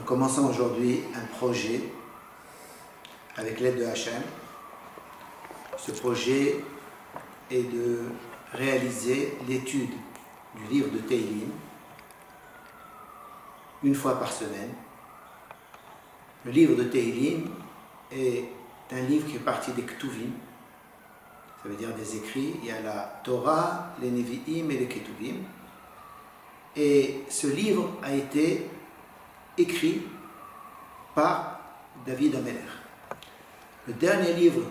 Nous commençons aujourd'hui un projet avec l'aide de Hachem. Ce projet est de réaliser l'étude du livre de Tehillim une fois par semaine. Le livre de Tehillim est un livre qui est parti des Ketuvim, ça veut dire des écrits. Il y a la Torah, les Nevi'im et les Ketuvim. Et ce livre a été écrit par David Ameler. Le dernier livre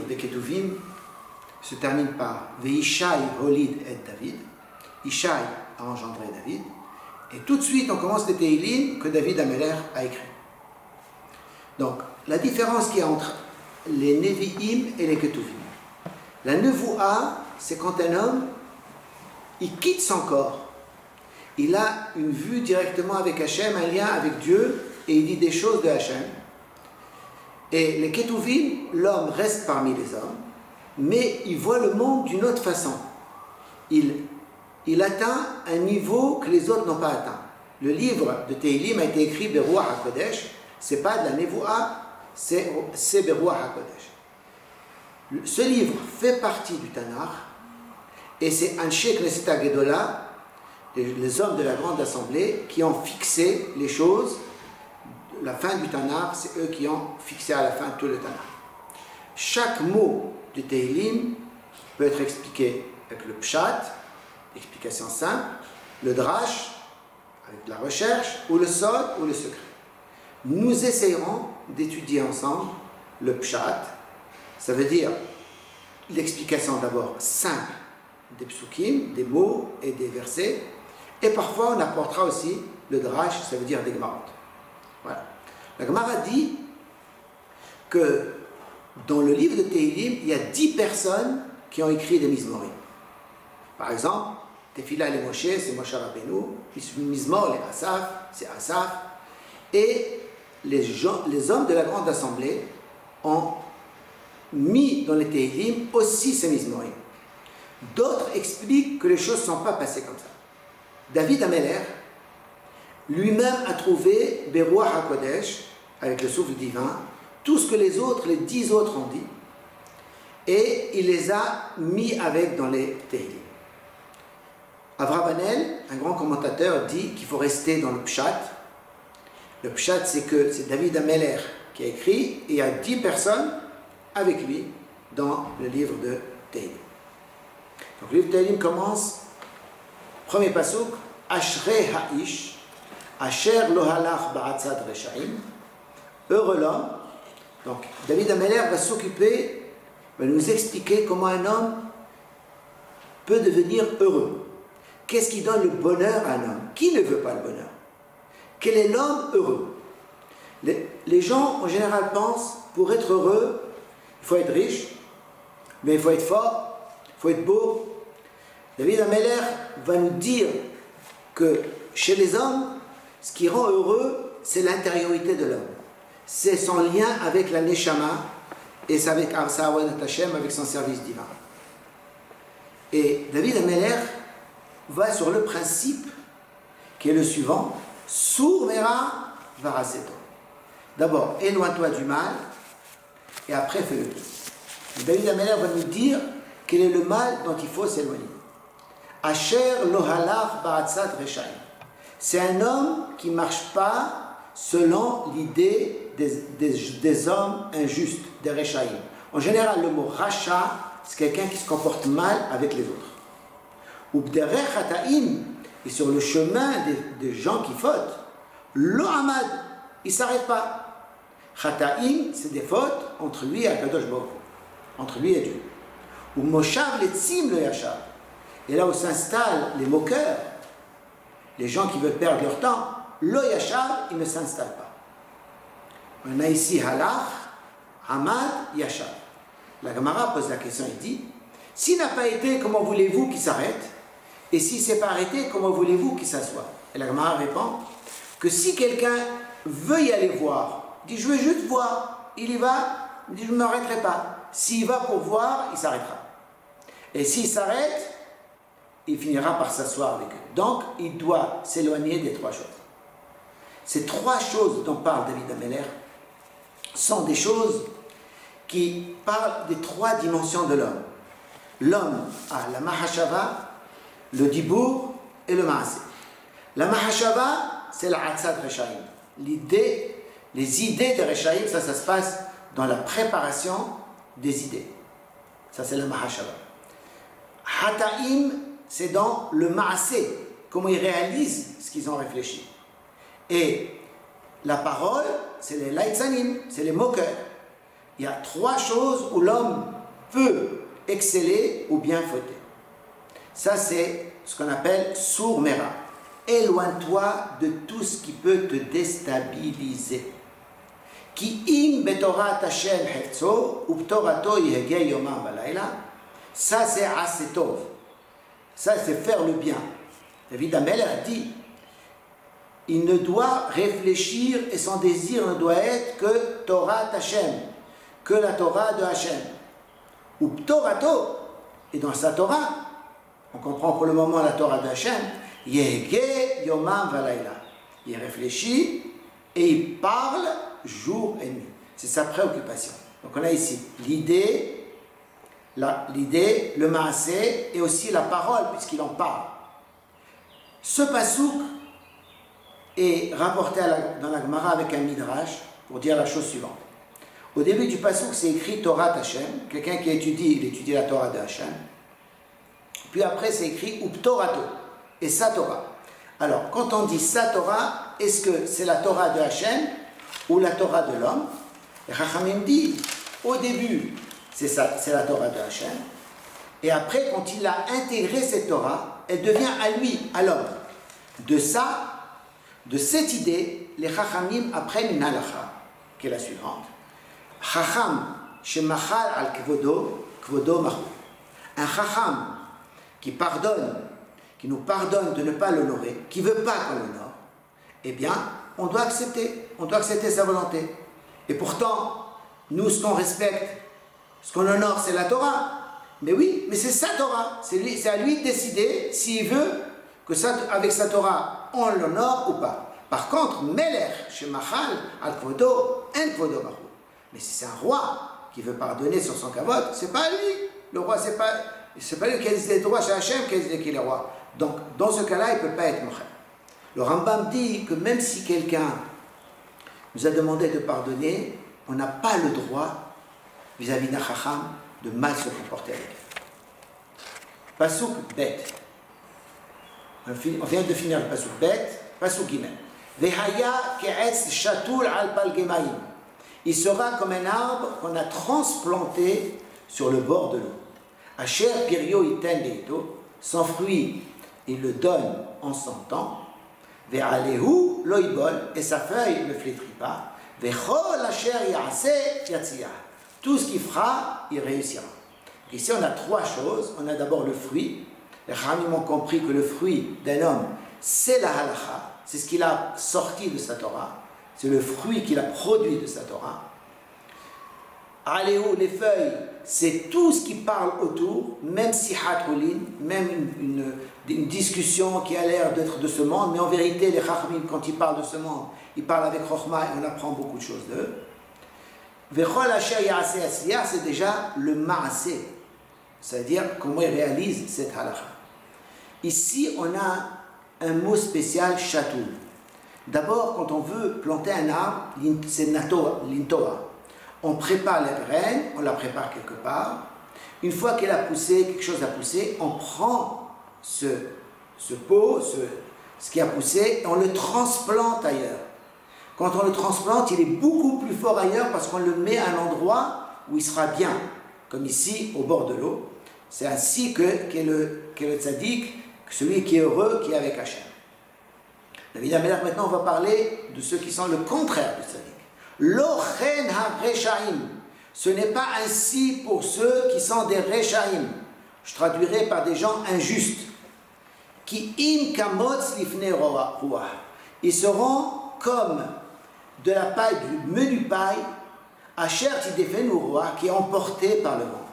des Ketuvim se termine par Veishai Holid et David. Ishai a engendré David. Et tout de suite, on commence les Tehillim que David Ameler a écrit. Donc, la différence qu'il y a entre les Nevi'im et les Ketuvim. La Nevoua, c'est quand un homme, il quitte son corps. Il a une vue directement avec Hachem, un lien avec Dieu, et il dit des choses de Hachem. Et les Ketuvim, l'homme reste parmi les hommes, mais il voit le monde d'une autre façon. Il atteint un niveau que les autres n'ont pas atteint. Le livre de Tehillim a été écrit Beruach HaKodesh, c'est pas de la Nevoua, c'est Beruach HaKodesh. Ce livre fait partie du Tanakh, et c'est Anshe Knesset HaGedolah, les hommes de la grande assemblée, qui ont fixé les choses. La fin du Tanakh, c'est eux qui ont fixé à la fin tout le Tanakh. Chaque mot du Tehillim peut être expliqué avec le Pshat, l'explication simple, le Drash, avec la recherche, ou le Sod, ou le secret. Nous essayerons d'étudier ensemble le Pshat, ça veut dire l'explication d'abord simple des psukim, des mots et des versets, et parfois on apportera aussi le Drash, ça veut dire des Gemarot. Voilà. La Gemara dit que dans le livre de Tehillim, il y a 10 personnes qui ont écrit des Mizmorim. Par exemple, Tefila et Moshe, c'est Moshe Rabbeinu, Mizmor, les Asaf, c'est Asaf, et les hommes de la grande assemblée ont mis dans les Tehillim aussi ces Mizmorim. D'autres expliquent que les choses ne sont pas passées comme ça. David Ameler lui-même a trouvé Beruach HaKodesh, avec le souffle divin, tout ce que les 10 autres ont dit, et il les a mis avec dans les Tehillim. Avraham, un grand commentateur, dit qu'il faut rester dans le Pshat. Le Pshat, c'est que c'est David Ameler qui a écrit, et il y a 10 personnes avec lui dans le livre de Tehillim. Donc le livre de Tehillim commence, premier pasuk, Ashrei Ha'ish, Asher lo halach ba'atzad reshaim, heureux l'homme. Donc David Ameler va s'occuper, va nous expliquer comment un homme peut devenir heureux. Qu'est-ce qui donne le bonheur à un homme? Qui ne veut pas le bonheur? Quel est l'homme heureux? Les gens en général pensent, pour être heureux, il faut être riche, mais il faut être fort, il faut être beau. David Ameler va nous dire que chez les hommes, ce qui rend heureux, c'est l'intériorité de l'homme. C'est son lien avec la Neshama, et c'est avec Arsawan Hashem, avec son service divin. Et David Ameler va sur le principe qui est le suivant, Sour Mera Varaseto. D'abord, éloigne-toi du mal, et après fais le bien. David Ameler va nous dire quel est le mal dont il faut s'éloigner. Asher lo halach ba'atzad reshaim. C'est un homme qui ne marche pas selon l'idée des hommes injustes, des reshaim. En général, le mot racha, c'est quelqu'un qui se comporte mal avec les autres. Ou b'derech hataim, et sur le chemin des gens qui fautent, lo hamad, il ne s'arrête pas. Hataim, c'est des fautes entre lui et Akadosh Baruch Hu, entre lui et Dieu. Ou moshav letzim lo yashav. Et là où s'installent les moqueurs, les gens qui veulent perdre leur temps, lo yashav, ils ne s'installent pas. On a ici halach, hamad, yashav. La Gemara pose la question et dit, s'il n'a pas été, comment voulez-vous qu'il s'arrête? Et s'il ne s'est pas arrêté, comment voulez-vous qu'il s'assoie? Et la Gemara répond que si quelqu'un veut y aller voir, dit je veux juste voir, il y va, il dit je ne m'arrêterai pas. S'il va pour voir, il s'arrêtera. Et s'il s'arrête, il finira par s'asseoir avec eux. Donc, il doit s'éloigner des trois choses. Ces trois choses dont parle David Ameller sont des choses qui parlent des trois dimensions de l'homme. L'homme a la Mahashava, le Dibour et le Maaseh. La Mahashava, c'est la Hatzat Reshaim. L'idée, les idées de Reshaim, ça se passe dans la préparation des idées. Ça, c'est la Mahashava. Hataim, c'est dans le Maaseh, comment ils réalisent ce qu'ils ont réfléchi. Et la parole, c'est les Laitzanim, c'est les moqueurs. Il y a trois choses où l'homme peut exceller ou bien fauter. Ça, c'est ce qu'on appelle sourd mera. Éloigne-toi de tout ce qui peut te déstabiliser. Ki im betorat Hashem hefzo uptorato yehege yomam balayla. Ça, c'est asetov. Ça, c'est faire le bien. David Ameller a dit, il ne doit réfléchir et son désir ne doit être que Torah Hashem, que la Torah de Hashem. Ou Ptorato, et dans sa Torah, on comprend pour le moment la Torah de Hashem, Yehege Yomam Valayla. Il réfléchit et il parle jour et nuit. C'est sa préoccupation. Donc on a ici l'idée, le maaseh et aussi la parole, puisqu'il en parle. Ce pasouk est rapporté dans la Gemara avec un midrash pour dire la chose suivante. Au début du pasouk, c'est écrit Torah Hashem. Quelqu'un qui étudie, il étudie la Torah de Hashem. Puis après, c'est écrit Uptorato, et sa Torah. Alors, quand on dit sa Torah, est-ce que c'est la Torah de Hashem ou la Torah de l'homme? Et Chachamim dit, au début, c'est la Torah de Hashem. Et après, quand il a intégré cette Torah, elle devient à lui, à l'homme. De cette idée, les Chachamim apprennent une halakha, qui est la suivante. Chacham shemachal al kvodo, kvodo mahu. Un chacham qui pardonne, qui nous pardonne de ne pas l'honorer, qui ne veut pas qu'on l'honore, eh bien, on doit accepter sa volonté. Et pourtant, nous, ce qu'on respecte, ce qu'on honore, c'est la Torah. Mais oui, mais c'est sa Torah. C'est à lui de décider s'il veut que avec sa Torah, on l'honore ou pas. Par contre, Melech, shemachal al kvodo, en kvodo mahu. Mais si c'est un roi qui veut pardonner sur son kavod, c'est pas lui. Le roi, c'est pas lui qui a les droits chez Hachem qui est le roi. Donc, dans ce cas-là, il ne peut pas être mocher. Le Rambam dit que même si quelqu'un nous a demandé de pardonner, on n'a pas le droit, vis-à-vis d'un chacham, de mal se comporter avec lui. Pasuk bet. On vient de finir le pasuk bet, pasuk gimel. Vehaya ke'etz shatul al pal gemaim. Il sera comme un arbre qu'on a transplanté sur le bord de l'eau. Asher pirio iten leito, son fruit, il le donne en son temps. Ve'alehu loibol, et sa feuille ne flétrit pas. Ve'chol asher ya'aseh yatziyah. Tout ce qu'il fera, il réussira. Ici, on a trois choses. On a d'abord le fruit. Les Chachamim ont compris que le fruit d'un homme, c'est la halakha. C'est ce qu'il a sorti de sa Torah. C'est le fruit qu'il a produit de sa Torah. Aléo, les feuilles, c'est tout ce qui parle autour, même si hatrolin, même une discussion qui a l'air d'être de ce monde, mais en vérité, les Chachamim, quand ils parlent de ce monde, ils parlent avec Chochma et on apprend beaucoup de choses d'eux. Vechol asher ya'aseh yatziyah, c'est déjà le ma'aseh, c'est-à-dire comment il réalise cette halakha. Ici, on a un mot spécial, chatoul. D'abord, quand on veut planter un arbre, c'est l'intoa. On prépare la graine, on la prépare quelque part. Une fois qu'elle a poussé, quelque chose a poussé, on prend ce pot, ce qui a poussé, et on le transplante ailleurs. Quand on le transplante, il est beaucoup plus fort ailleurs parce qu'on le met à un endroit où il sera bien, comme ici, au bord de l'eau. C'est ainsi qu'est le tzaddik, celui qui est heureux, qui est avec Hachem. David Ameller, maintenant, on va parler de ceux qui sont le contraire du tzaddik. Lochen ha-reshaim. Ce n'est pas ainsi pour ceux qui sont des reshaim. Je traduirai par des gens injustes. Ki im kamotz lifnei ruach. Ils seront comme de la paille, du menu paille, asher tidefenu ruach, qui est emporté par le vent.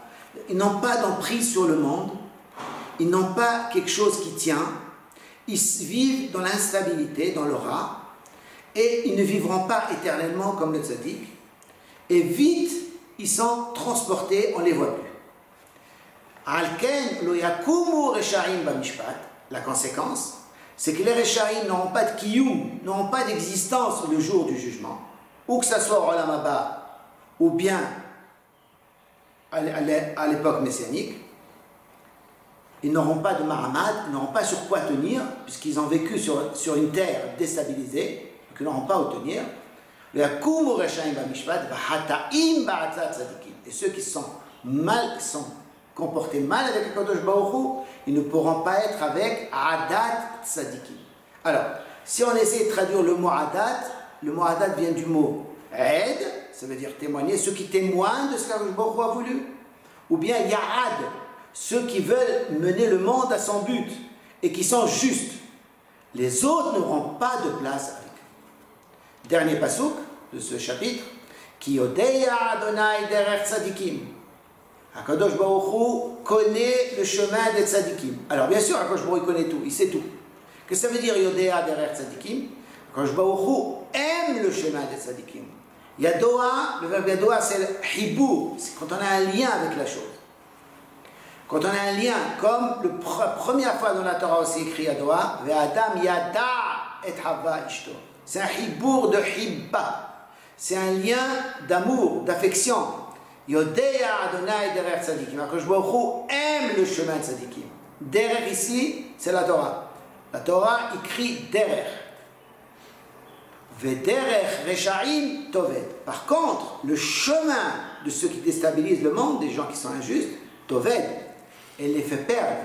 Ils n'ont pas d'emprise sur le monde. ils n'ont pas quelque chose qui tient, ils vivent dans l'instabilité, dans l'aura, et ils ne vivront pas éternellement comme le tzaddik, et vite, ils sont transportés, on ne les voit plus. Alken lo yakumu reshaim bamishpat, la conséquence, c'est que les reshaim n'auront pas de kiyum, n'auront pas d'existence le jour du jugement, ou que ce soit au Olam Haba, ou bien à l'époque messianique. Ils n'auront pas de mahamad, ils n'auront pas sur quoi tenir, puisqu'ils ont vécu sur une terre déstabilisée, donc ils n'auront pas où tenir. Et ceux qui sont comportés mal avec le Kadosh Baruch Hu, ils ne pourront pas être avec Adat Tzadikim. Alors, si on essaie de traduire le mot Adat vient du mot Aid, ça veut dire témoigner, ceux qui témoignent de ce que Kadosh Baruch Hu a voulu, ou bien Ya'ad, ceux qui veulent mener le monde à son but et qui sont justes. Les autres n'auront pas de place avec eux. Dernier pasuk de ce chapitre, Ki yodeya Adonai derech tzadikim. HaKadosh Baruch Hu connaît le chemin des tzadikim. Alors bien sûr, HaKadosh Baruch Hu connaît tout, il sait tout. Qu'est-ce que ça veut dire yodeya derech tzadikim? HaKadosh Baruch Hu aime le chemin des tzadikim. Yadoa, le verbe yadoa, c'est le hibou, c'est quand on a un lien avec la chose. Quand on a un lien, comme la première fois dans la Torah aussi écrit Yadoa, Ve'adam yada et hava ishto. C'est un hibour de hibba. C'est un lien d'amour, d'affection. Yodeya Adonai derech tzadikim. Akadosh Baruch Hu aime le chemin de tzadikim. Derech ici, c'est la Torah. La Torah écrit derech. Ve'derech reshaim toved. Par contre, le chemin de ceux qui déstabilisent le monde, des gens qui sont injustes, toved, elle les fait perdre.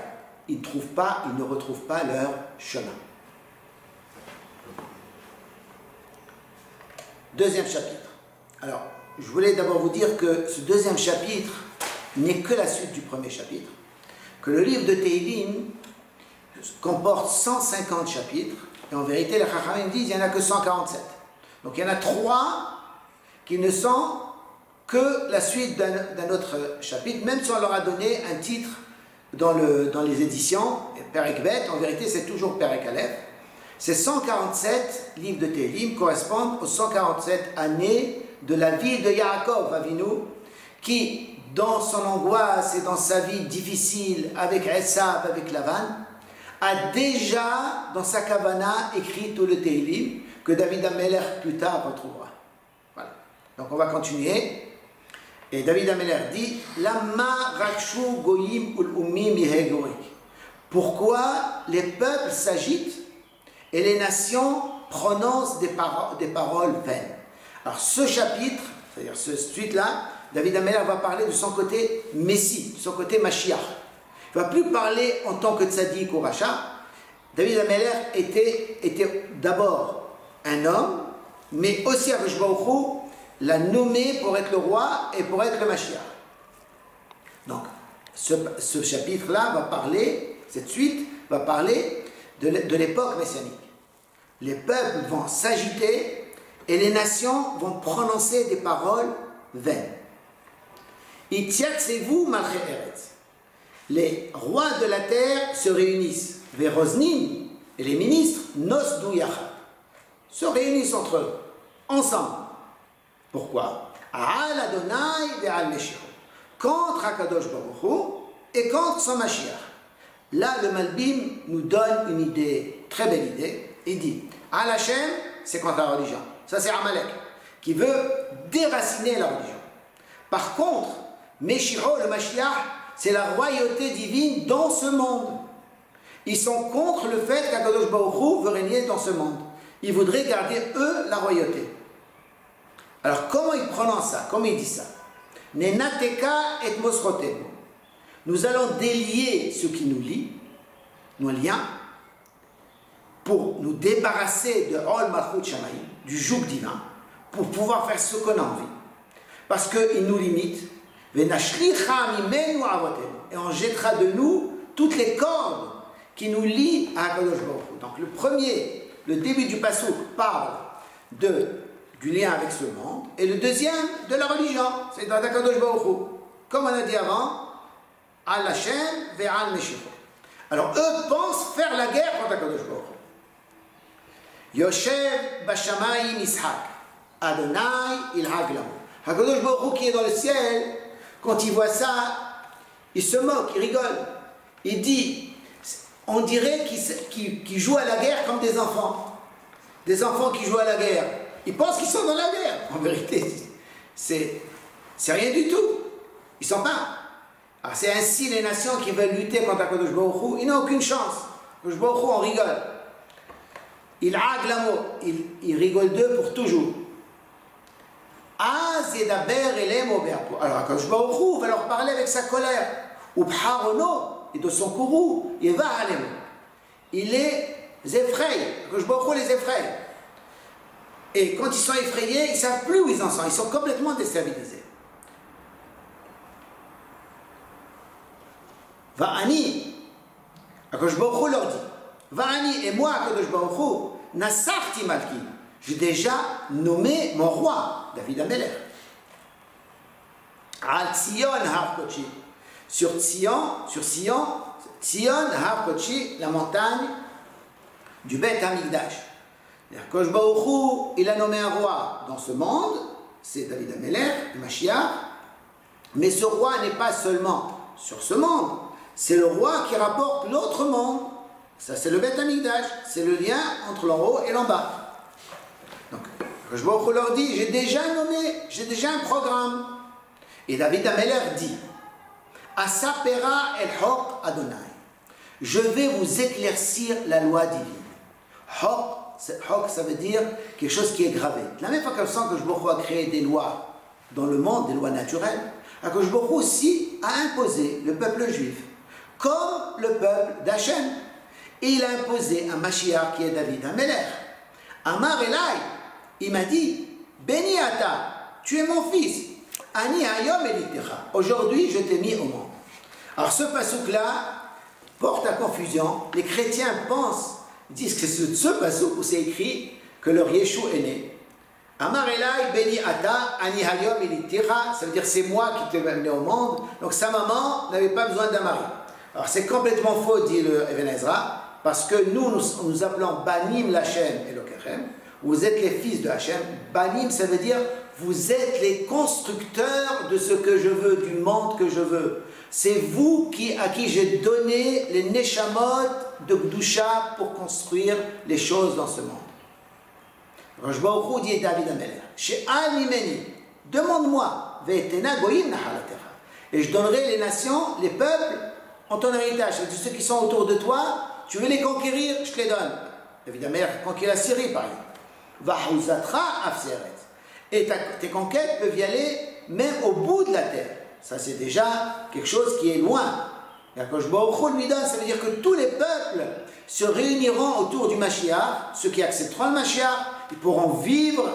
Ils ne retrouvent pas leur chemin. Deuxième chapitre. Alors, je voulais d'abord vous dire que ce deuxième chapitre n'est que la suite du premier chapitre, que le livre de Tehillim comporte 150 chapitres, et en vérité, les Chachamim disent qu'il n'y en a que 147. Donc il y en a 3 qui ne sont que la suite d'un autre chapitre, même si on leur a donné un titre dans les éditions, Perek Bet, en vérité c'est toujours Perek Aleph. Ces 147 livres de Tehillim correspondent aux 147 années de la vie de Yaakov Avinu, qui, dans son angoisse et dans sa vie difficile avec Esav, avec Lavan, a déjà, dans sa kavana, écrit tout le Tehillim, que David Ameler plus tard retrouvera. Voilà. Donc on va continuer. Et David Ameler dit Lama rakshu goyim ul umim yehegorik. Pourquoi les peuples s'agitent et les nations prononcent des paroles vaines. Alors ce chapitre, c'est-à-dire cette suite-là, David Ameler va parler de son côté Messie, de son côté Mashiach. Il ne va plus parler en tant que tzaddik ou rachat. David Ameler était d'abord un homme, mais aussi Akadosh Baruch Hu l'a nommé pour être le roi et pour être le Mashiach. Donc, ce chapitre-là va parler, cette suite va parler de l'époque messianique. Les peuples vont s'agiter et les nations vont prononcer des paroles vaines. Ityatsevou malchei eretz. Les rois de la terre se réunissent. Veroznim et les ministres nosdu yachad se réunissent entre eux, ensemble. Pourquoi? Al Adonai ve'al Meshiach. Contre Akadosh Baruch Hu et contre son Mashiach. Là, le Malbim nous donne une idée, très belle idée. Il dit, Al Hashem, c'est contre la religion. Ça, c'est Amalek, qui veut déraciner la religion. Par contre, Meshiach, le Mashiach, c'est la royauté divine dans ce monde. Ils sont contre le fait qu'Akadosh Baruch Hu veut régner dans ce monde. Ils voudraient garder, eux, la royauté. Alors, comment ils prononcent ça? Comment ils disent ça? Nenateka et mosrotenu. Nous allons délier ce qui nous lie, nos liens, pour nous débarrasser de Ol Malchut Shamayim, du joug divin, pour pouvoir faire ce qu'on a envie. Parce qu'il nous limite. Et on jettera de nous toutes les cordes qui nous lient à Akadosh Baruch Hu. Donc le début du pasuk parle du lien avec ce monde, et le deuxième de la religion, c'est dans Akadosh Baruch Hu. Comme on a dit avant, Al Hashem ve'al Meshiach. Alors eux pensent faire la guerre contre Akadosh Baruch Hu. Yoshev Bashamayim Ishak, Adonai Ilhag Lahu. Akadosh Baruch Hu qui est dans le ciel, quand il voit ça, il se moque, il rigole. Il dit, on dirait qu'ils jouent à la guerre comme des enfants. Des enfants qui jouent à la guerre. Ils pensent qu'ils sont dans la guerre. En vérité, c'est rien du tout. Ils sont pas. Alors c'est ainsi les nations qui veulent lutter contre Akadosh Baruch Hu, ils n'ont aucune chance. Akadosh Baruch Hu, on rigole. Il hag l'amour, il rigole d'eux pour toujours. Az yedaber elem obeapo. Alors Akadosh Baruch Hu va leur parler avec sa colère. Ou bharono, et de son courroux, il va alem. Il les effraie. Akadosh Baruch Hu les effraie. Et quand ils sont effrayés, ils ne savent plus où ils en sont. Ils sont complètement déstabilisés. Va'ani, Akadosh Baruch Hu leur dit, Va'ani, et moi, Akadosh Baruch Hu, Nasarti Malki, j'ai déjà nommé mon roi, David Amelech. Al Tzion Har Kodeshi, sur Sion, Har Kodeshi, la montagne du Beth Hamikdash. Akadosh Baruch Hu, il a nommé un roi dans ce monde, c'est David Amelech, le Mashiach, mais ce roi n'est pas seulement sur ce monde. C'est le roi qui rapporte l'autre monde. Ça, c'est le Beth Hamikdash. C'est le lien entre l'en haut et l'en bas. Donc, je leur dis, j'ai déjà nommé, j'ai déjà un programme. Et David Amelech dit, Asapera el Hok Adonai. Je vais vous éclaircir la loi divine. Hok, ça veut dire quelque chose qui est gravé. De la même façon que je a créé des lois dans le monde, des lois naturelles, Akadosh Baruch Hu aussi a imposé le peuple juif comme le peuple d'Hachem. Et il a imposé un Mashiach qui est David Amelech. Amar Elai, il m'a dit, Béni Ata, tu es mon fils. Ani Hayom Elitecha. Aujourd'hui, je t'ai mis au monde. Alors ce passouk-là porte à confusion. Les chrétiens disent que c'est ce passouk où c'est écrit que leur Yeshua est né. Amar Elai, Béni Ata, Ani Hayom Elitecha. Ça veut dire c'est moi qui t'ai amené au monde. Donc sa maman n'avait pas besoin d'un mari. Alors c'est complètement faux, dit le Even Ezra, parce que nous appelons Banim l'Hachem et l'Okechem. Vous êtes les fils de Hachem. Banim, ça veut dire vous êtes les constructeurs de ce que je veux, du monde que je veux. C'est vous à qui j'ai donné les Neshamot de Gdusha pour construire les choses dans ce monde. Rosh Baruch Hu dit David Amelech, She'al mimeni, demande-moi, ve'etena goyim nachalatecha, et je donnerai les nations, les peuples, en ton héritage. C'est-à-dire ceux qui sont autour de toi, tu veux les conquérir, je te les donne. Évidemment, conquérir la Syrie, par exemple. Vahuzatra afseret. Et tes conquêtes peuvent y aller même au bout de la terre. Ça, c'est déjà quelque chose qui est loin. Et quand je lui donne, ça veut dire que tous les peuples se réuniront autour du Mashiach. Ceux qui accepteront le Mashiach, ils pourront vivre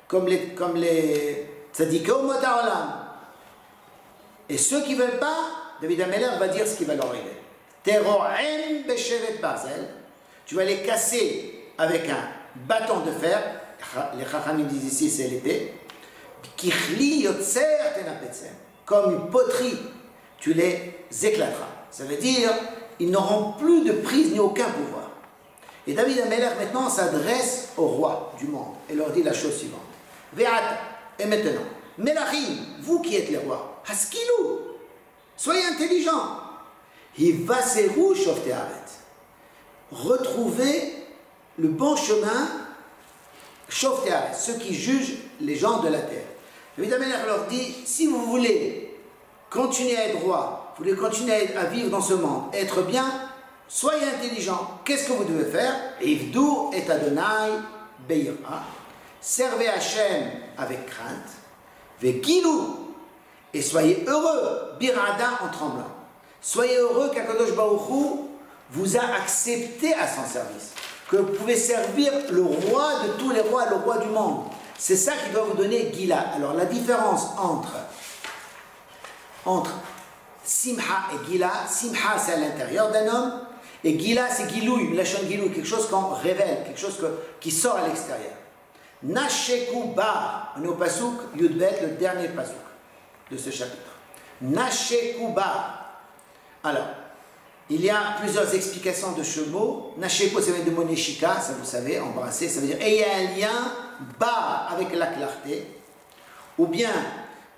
comme les tzadikim motarolam. Et ceux qui ne veulent pas, David Amelech va dire ce qui va leur arriver. Terohem beshevet barzel. Tu vas les casser avec un bâton de fer. Les Chachamim disent ici c'est l'épée. Kichli yotzer tenapetzem. Comme une poterie, tu les éclateras. Ça veut dire ils n'auront plus de prise ni aucun pouvoir. Et David Amelech maintenant s'adresse au roi du monde et leur dit la chose suivante. Ve'ata, et maintenant, Melachim, vous qui êtes les rois, Haskilou, soyez intelligents. Hivaseru shofte haaretz. Retrouvez le bon chemin, shofte haaretz, ceux qui jugent les gens de la terre. David Amelech leur dit, si vous voulez continuer à être roi, vous voulez continuer à vivre dans ce monde, être bien, soyez intelligents. Qu'est-ce que vous devez faire? Ivdou et Adonai beira. Servez Hachem avec crainte. Vekilou. Et soyez heureux, birada en tremblant. Soyez heureux qu'Akadosh Baruch Hu vous a accepté à son service. Que vous pouvez servir le roi de tous les rois, le roi du monde. C'est ça qui doit vous donner Gila. Alors la différence entre Simha et Gila, Simha c'est à l'intérieur d'un homme, et Gila c'est Gilouï, Lachon Gilouï, quelque chose qu'on révèle, quelque chose qui sort à l'extérieur. Nasheku Ba, on est au Pasuk Yudbet, le dernier Pasuk de ce chapitre. Nasheku Ba. Alors, Il y a plusieurs explications de ce mot. Nasheko, ça vient de moneshika, ça vous savez, embrasser, ça veut dire, et il y a un lien bas avec la clarté. Ou bien,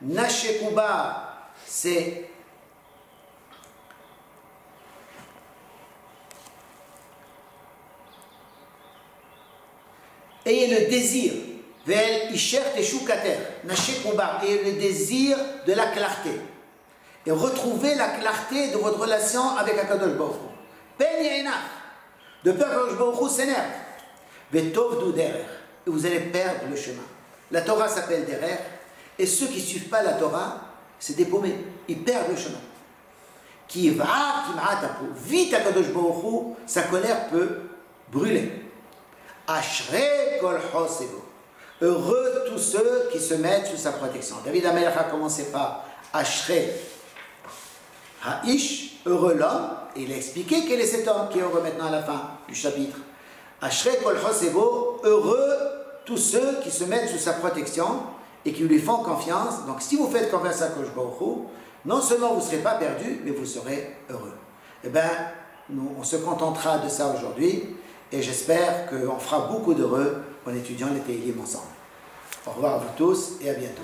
nashekuba, c'est ayez le désir, vel isher teshukater, nashekuba, ayez le désir de la clarté. Et retrouvez la clarté de votre relation avec Akadosh Baruch Hu. Ben yaina, de peur que Akadosh Baruch Hu s'énerve. Vetovdu derer, et vous allez perdre le chemin. La Torah s'appelle derer, et ceux qui ne suivent pas la Torah, c'est des paumés, ils perdent le chemin. Qui va, qui ma'atapu, vite Akadosh Baruch Hu, sa colère peut brûler. Ashrei kol hosego, heureux tous ceux qui se mettent sous sa protection. David HaMelech a commencé par Ashrei Ha'ish, heureux l'homme, et il a expliqué quel est cet homme qui est heureux maintenant à la fin du chapitre. Ashrei kol hosego, heureux tous ceux qui se mettent sous sa protection et qui lui font confiance. Donc si vous faites confiance à Akadosh Baruch Hu, non seulement vous ne serez pas perdu, mais vous serez heureux. Eh bien, nous, on se contentera de ça aujourd'hui, et j'espère qu'on fera beaucoup d'heureux en étudiant les Tehillim ensemble. Au revoir à vous tous et à bientôt.